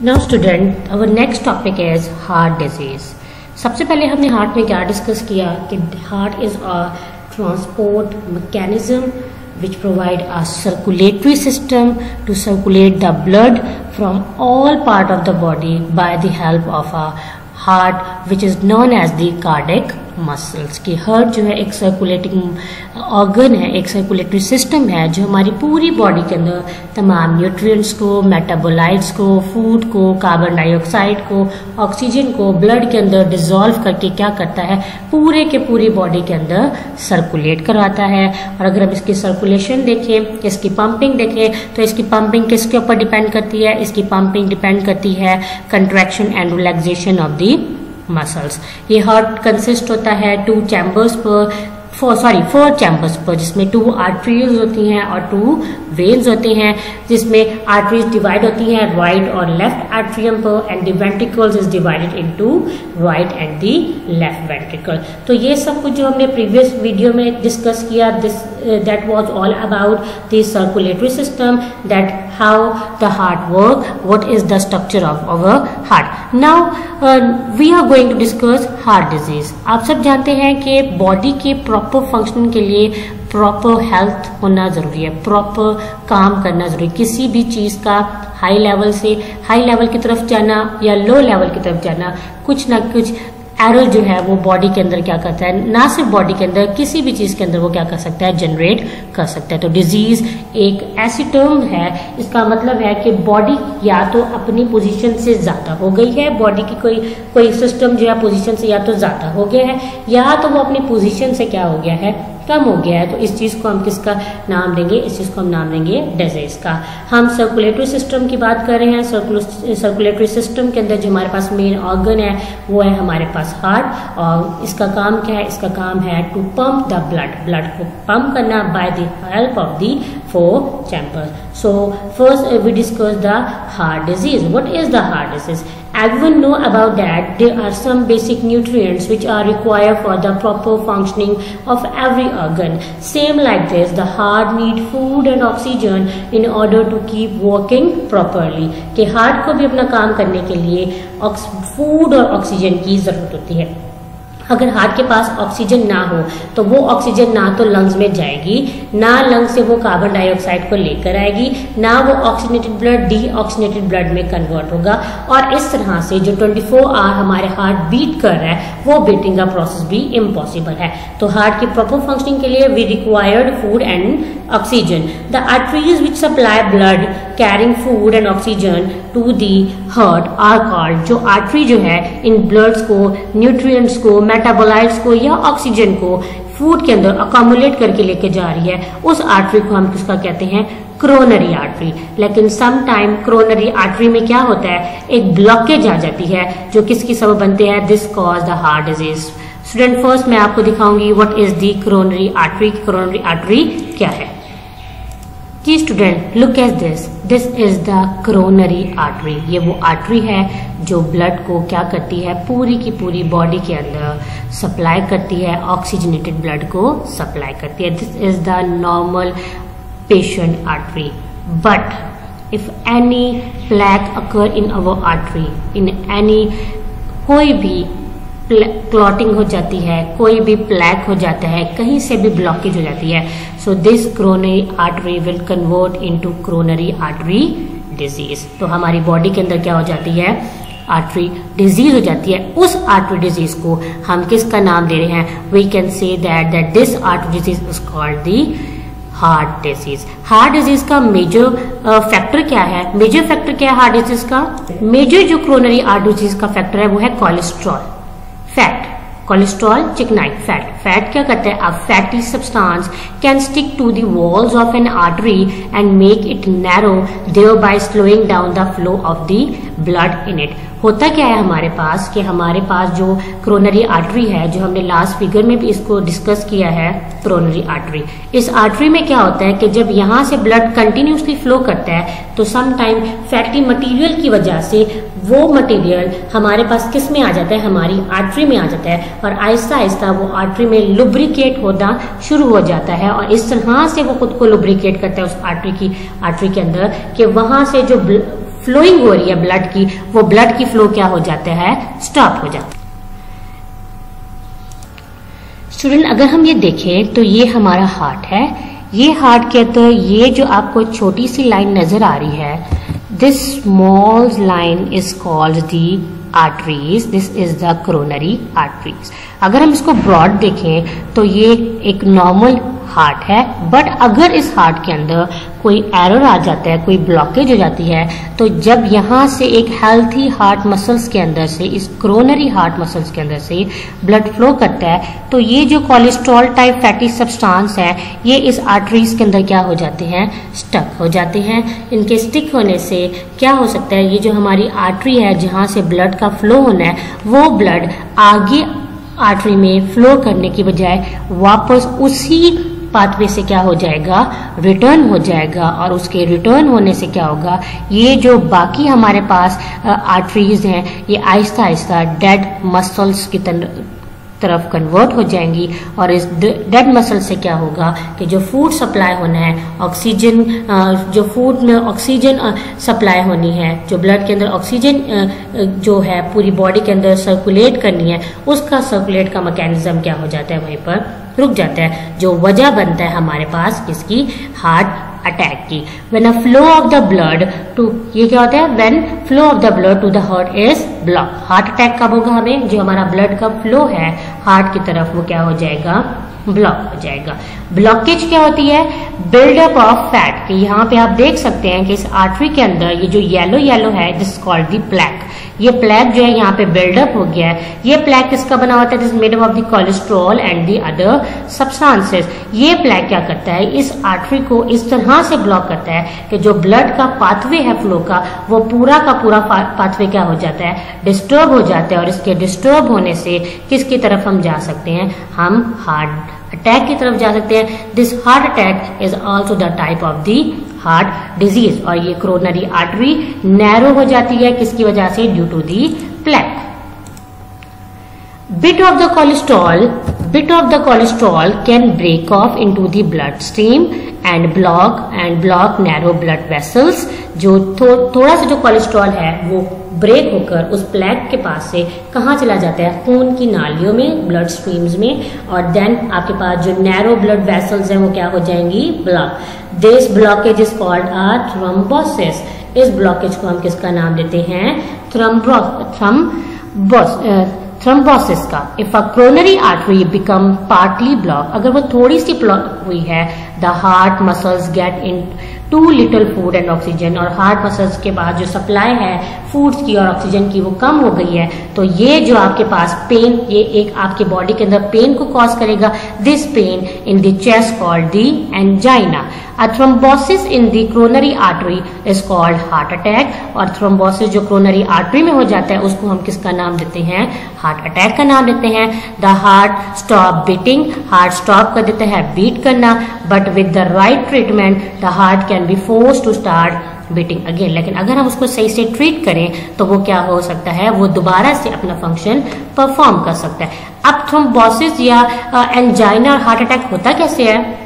Now student, our next topic is heart disease. सबसे पहले हमने हार्ट में क्या डिस्कस किया कि heart is a transport mechanism which provide a circulatory system to circulate the blood from all part of the body by the help of a heart which is known as the cardiac muscles. की heart जो है एक circulating organ है, एक circulatory system है जो हमारी पूरी बॉडी के अंदर तमाम न्यूट्रिएंट्स को, मेटाबोलाइट्स को, फूड को, कार्बन डाइऑक्साइड को, ऑक्सीजन को ब्लड के अंदर डिसॉल्व करके क्या करता है, पूरे के पूरी बॉडी के अंदर सर्कुलेट कराता है। और अगर हम इसकी सर्कुलेशन देखें, इसकी पंपिंग देखें, तो इसकी पंपिंग किसके ऊपर डिपेंड करती है? इसकी पंपिंग डिपेंड करती है contraction and relaxation of the muscles. ये हार्ट कंसिस्ट होता है 4 चैम्बर्स पर, जिसमें 2 आर्टरीज होती हैं और 2 वेन्स होते हैं, जिसमें आर्टरीज डिवाइड होती हैं राइट और लेफ्ट आर्ट्रियम पर and the ventricles is divided into right and the left ventricle. तो ये सब कुछ जो हमने प्रीवियस वीडियो में डिस्कस किया, that was all about the circulatory system, that how the heart work, what is the structure of our heart. Now we are going to discuss heart disease. आप सब जानते हैं कि बॉडी के proper functioning के लिए proper health होना जरूरी है, प्रॉपर काम करना जरूरी है। किसी भी चीज का हाई लेवल से हाई लेवल की तरफ जाना या लो लेवल की तरफ जाना, कुछ ना कुछ एरर जो है वो बॉडी के अंदर क्या करता है, ना सिर्फ बॉडी के अंदर, किसी भी चीज के अंदर वो क्या कर सकता है, जनरेट कर सकता है। तो डिजीज एक ऐसी टर्म है, इसका मतलब है कि बॉडी या तो अपनी पोजीशन से ज्यादा हो गई है, बॉडी की कोई सिस्टम जो है पोजीशन से या तो ज्यादा हो गया है, या तो वो अपनी पोजीशन से क्या हो गया है, कम हो गया है। तो इस चीज को हम किसका नाम देंगे? इस चीज को हम नाम देंगे डिजीज का। हम सर्कुलेटरी सिस्टम की बात कर रहे हैं। सर्कुलेटरी सिस्टम के अंदर जो हमारे पास मेन ऑर्गन है वो है हमारे पास हार्ट, और इसका काम क्या है? इसका काम है टू पंप द ब्लड को पंप करना by the help of the 4 chambers. So first we discuss the heart disease. What is the heart disease? Everyone know about that. There are some basic nutrients which are required for the proper functioning of every organ. Same like this, the heart need food and oxygen in order to keep working properly. कि heart को भी अपना काम करने के लिए food और oxygen की जरूरत होती है। अगर हार्ट के पास ऑक्सीजन ना हो तो वो ऑक्सीजन ना तो लंग्स में जाएगी, ना लंग्स से वो कार्बन डाइऑक्साइड को लेकर आएगी, ना वो ऑक्सीनेटेड ब्लड डीऑक्सीनेटेड ब्लड में कन्वर्ट होगा, और इस तरह से जो 24 आवर हमारे हार्ट बीट कर रहा है वो बीटिंग का प्रोसेस भी इम्पॉसिबल है। तो हार्ट की प्रॉपर फंक्शनिंग के लिए we required food and oxygen. The arteries which supply blood carrying food and oxygen to the heart are called. जो आर्टरी जो है इन ब्लड्स को, न्यूट्रिएंट्स को, मेटाबोलाइट्स को या ऑक्सीजन को फूड के अंदर अकोमुलेट करके लेके जा रही है, उस आर्टरी को हम किसका कहते हैं? Coronary artery. लेकिन सम टाइम क्रोनरी आर्टरी में क्या होता है, एक ब्लॉकेज आ जाती है जो किसकी सबब बनते हैं? This cause the heart disease. Student, first मैं आपको दिखाऊंगी what is the coronary artery. Coronary artery क्या है? जी student, look at this is the coronary artery. ये वो आर्टरी है जो ब्लड को क्या करती है, पूरी की पूरी बॉडी के अंदर सप्लाई करती है, ऑक्सीजनेटेड ब्लड को सप्लाई करती है। This is the normal patient artery, but if any plaque occur in our artery, in any कोई भी क्लॉटिंग हो जाती है, कोई भी प्लैक हो जाता है, कहीं से भी ब्लॉकेज हो जाती है, so this coronary artery will convert into coronary artery disease. तो हमारी बॉडी के अंदर क्या हो जाती है? आर्टरी डिजीज हो जाती है। उस आर्टरी डिजीज को हम किसका नाम दे रहे हैं? We can say that this artery disease is called the heart disease. Heart disease का मेजर फैक्टर क्या है? मेजर फैक्टर क्या है हार्ट डिजीज का? मेजर जो क्रोनरी आर्टरी डिजीज का फैक्टर है वो है कोलेस्ट्रॉल, फैट। कोलेस्ट्रॉल, चिकनाई, फैट। फैट क्या करता है? A fatty substance can stick to the walls of an artery and make it narrow, thereby slowing down the flow of the blood in it. होता क्या है हमारे पास कि हमारे पास जो क्रोनरी आर्टरी है, जो हमने लास्ट फिगर में भी इसको डिस्कस किया है, क्रोनरी आर्टरी, इस आर्टरी में क्या होता है कि जब यहां से ब्लड कंटिन्यूसली फ्लो करता है तो सम टाइम फैटी मटेरियल की वजह से वो मटेरियल हमारे पास किस में आ जाता है? हमारी आर्टरी में आ जाता है, और आहिस्ता आहिस्ता वो आर्टरी में लुब्रिकेट होना शुरू हो जाता है, और इस तरह से वो खुद को लुब्रिकेट करता है उस आर्टरी के अंदर कि वहां से जो फ्लोइंग हो रही है ब्लड की, वो ब्लड की फ्लो क्या हो जाता है, स्टॉप हो जाता है। स्टूडेंट अगर हम ये देखें तो ये हमारा हार्ट है, ये हार्ट के अंदर ये जो आपको छोटी सी लाइन नजर आ रही है, this small line is called the arteries, this is the coronary arteries. अगर हम इसको ब्रॉड देखें तो ये एक नॉर्मल हार्ट है, बट अगर इस हार्ट के अंदर कोई एरर आ जाता है, कोई ब्लॉकेज हो जाती है, तो जब यहाँ से एक हेल्थी हार्ट मसल्स के अंदर से, इस कोरोनरी हार्ट मसल्स के अंदर से ब्लड फ्लो करता है, तो ये जो कोलेस्ट्रॉल टाइप फैटी सब्सटेंस है ये इस आर्टरीज के अंदर क्या हो जाते हैं, स्टक हो जाते हैं। इनके स्टिक होने से क्या हो सकता है, ये जो हमारी आर्टरी है जहाँ से ब्लड का फ्लो होना है, वो ब्लड आगे आर्टरी में फ्लो करने की बजाय वापस उसी पाथवे से क्या हो जाएगा, रिटर्न हो जाएगा। और उसके रिटर्न होने से क्या होगा, ये जो बाकी हमारे पास आर्टरीज हैं ये आहिस्ता आहिस्ता डेड मसल्स की तरफ कन्वर्ट हो जाएंगी, और इस डेड मसल से क्या होगा कि जो फूड सप्लाई होना है, ऑक्सीजन, जो फूड में ऑक्सीजन सप्लाई होनी है, जो ब्लड के अंदर ऑक्सीजन जो है पूरी बॉडी के अंदर सर्कुलेट करनी है, उसका सर्कुलेट का मैकेनिज्म क्या हो जाता है, वहीं पर रुक जाता है, जो वजह बनता है हमारे पास इसकी हार्ट अटैक की। When a flow of the blood to, ये क्या होता है, when flow of the blood to the heart is block. Heart attack कब होगा, हमें जो हमारा ब्लड का फ्लो है हार्ट की तरफ वो क्या हो जाएगा, ब्लॉक हो जाएगा। ब्लॉकेज क्या होती है, बिल्डअप ऑफ फैट। यहाँ पे आप देख सकते हैं कि इस आर्टरी के अंदर ये जो येलो येलो है, दिस कॉल्ड दी प्लैक, ये प्लैक जो है यहाँ पे बिल्डअप हो गया है। ये प्लैक किसका बना होता है, this made up of the cholesterol and the other substances. ये प्लैक क्या करता है, इस आर्टरी को इस तरह से ब्लॉक करता है कि जो ब्लड का पाथवे है फ्लो का, वो पूरा का पूरा पाथवे क्या हो जाता है, डिस्टर्ब हो जाता है। और इसके डिस्टर्ब होने से किसकी तरफ हम जा सकते हैं, हम हार्ट अटैक की तरफ जा सकते हैं। This heart attack is also the type of the heart disease. और ये कोरोनरी आर्टरी नैरो हो जाती है किसकी वजह से, due to the plaque. Bit of the cholesterol can break off into the bloodstream and block narrow blood vessels। जो थोड़ा सा जो कोलेस्ट्रॉल है वो ब्रेक होकर उस प्लैक के पास से कहाँ चला जाता है, खून की नालियों में, ब्लड स्ट्रीम्स में, और देन आपके पास जो नैरो ब्लड वेसल्स हैं वो क्या हो जाएंगी, block. This blockage is called a thrombosis. इस ब्लॉकेज को हम किसका नाम देते हैं, थ्रोम्बोसिस का। If a coronary artery become partly block, अगर वो थोड़ी सी ब्लॉक हुई है, the heart muscles get in too little food and oxygen, और हार्ट मसल्स के बाद जो सप्लाई है फूड्स की और ऑक्सीजन की वो कम हो गई है, तो ये जो आपके पास पेन, ये एक आपके बॉडी के अंदर पेन को कॉज करेगा। This pain in the chest called the angina. A thrombosis in the coronary artery is called heart attack. और थ्रोम्बोसिस जो कोरोनरी आर्टरी में हो जाता है उसको हम किसका नाम देते हैं, हार्ट अटैक का नाम देते हैं। The heart stop beating, heart stop कर देता है बीट करना, but with the right treatment the heart can be forced to start beating again. लेकिन अगर हम उसको सही से ट्रीट करें तो वो क्या हो सकता है, वो दोबारा से अपना फंक्शन परफॉर्म कर सकता है। अब थ्रोम्बोसिस या एंजाइना और हार्ट अटैक होता कैसे है,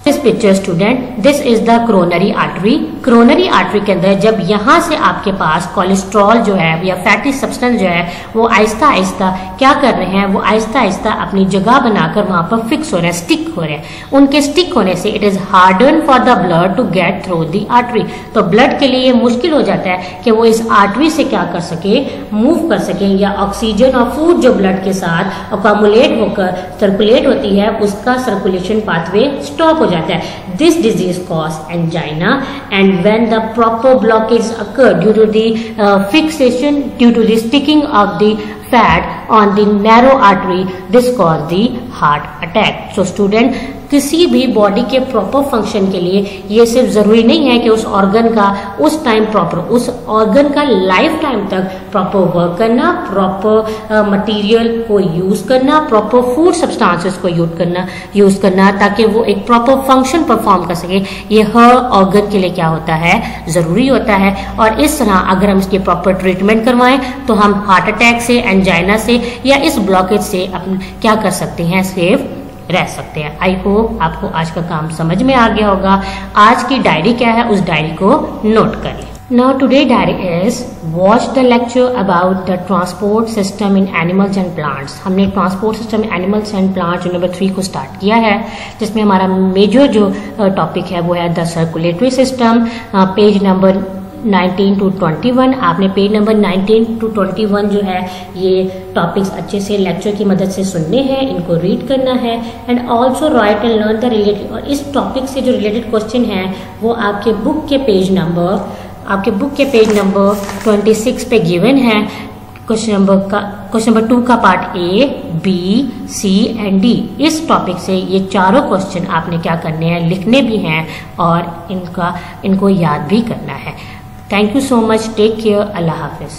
this picture student, this is the coronary artery. Coronary artery के अंदर जब यहाँ से आपके पास कोलेस्ट्रॉल जो है या फैटी सब्सटेंस जो है वो आहिस्ता आहिस्ता क्या कर रहे हैं, वो आहिस्ता आहिस्ता अपनी जगह बनाकर वहां पर फिक्स हो रहे हैं, स्टिक हो रहे हैं। उनके स्टिक होने से it is harden for the blood to get through the artery. तो ब्लड के लिए ये मुश्किल हो जाता है कि वो इस आर्टरी से क्या कर सके, मूव कर सके, या ऑक्सीजन और फूड जो ब्लड के साथ अकोमुलेट होकर सर्कुलेट होती है उसका सर्कुलेशन पाथवे स्टॉप हो जाता है। This disease cause angina, and when the proper blockage occur due to the fixation, due to the sticking of the fat on the narrow artery, this cause the heart attack. So student, किसी भी body के proper function के लिए ये सिर्फ जरूरी नहीं है कि उस ऑर्गन का उस टाइम प्रॉपर, उस ऑर्गन का लाइफ टाइम तक प्रॉपर वर्क करना, प्रॉपर मटेरियल को यूज करना, प्रॉपर फूड सब्सटेंसेस को यूज करना ताकि वो एक प्रॉपर फंक्शन परफॉर्म कर सके, ये हर ऑर्गन के लिए क्या होता है, जरूरी होता है। और इस तरह अगर हम इसकी प्रॉपर ट्रीटमेंट करवाएं तो हम हार्ट अटैक से, एंजाइना से या इस ब्लॉकेज से क्या कर सकते हैं, सेफ रह सकते हैं। आई होप आपको आज का काम समझ में आ गया होगा। आज की डायरी क्या है, उस डायरी को नोट कर लें। Now today diary is watch the lecture about the transport system in animals and plants. हमने transport system animals and plants number 3 को स्टार्ट किया है, जिसमें हमारा मेजर जो टॉपिक है वो है the circulatory system, page number 19 to 21। आपने पेज नंबर 19 to 21 जो है ये टॉपिक्स अच्छे से लेक्चर की मदद से सुनने हैं, इनको रीड करना है and also right and learn the related. और इस टॉपिक से जो रिलेटेड क्वेश्चन है वो आपके बुक के पेज नंबर 26 पे गिवन है। क्वेश्चन नंबर 2 का part A, B, C and D। इस टॉपिक से ये चारों क्वेश्चन आपने क्या करने हैं, लिखने भी हैं और इनको याद भी करना है। Thank you so much, take care, अल्लाह हाफिज।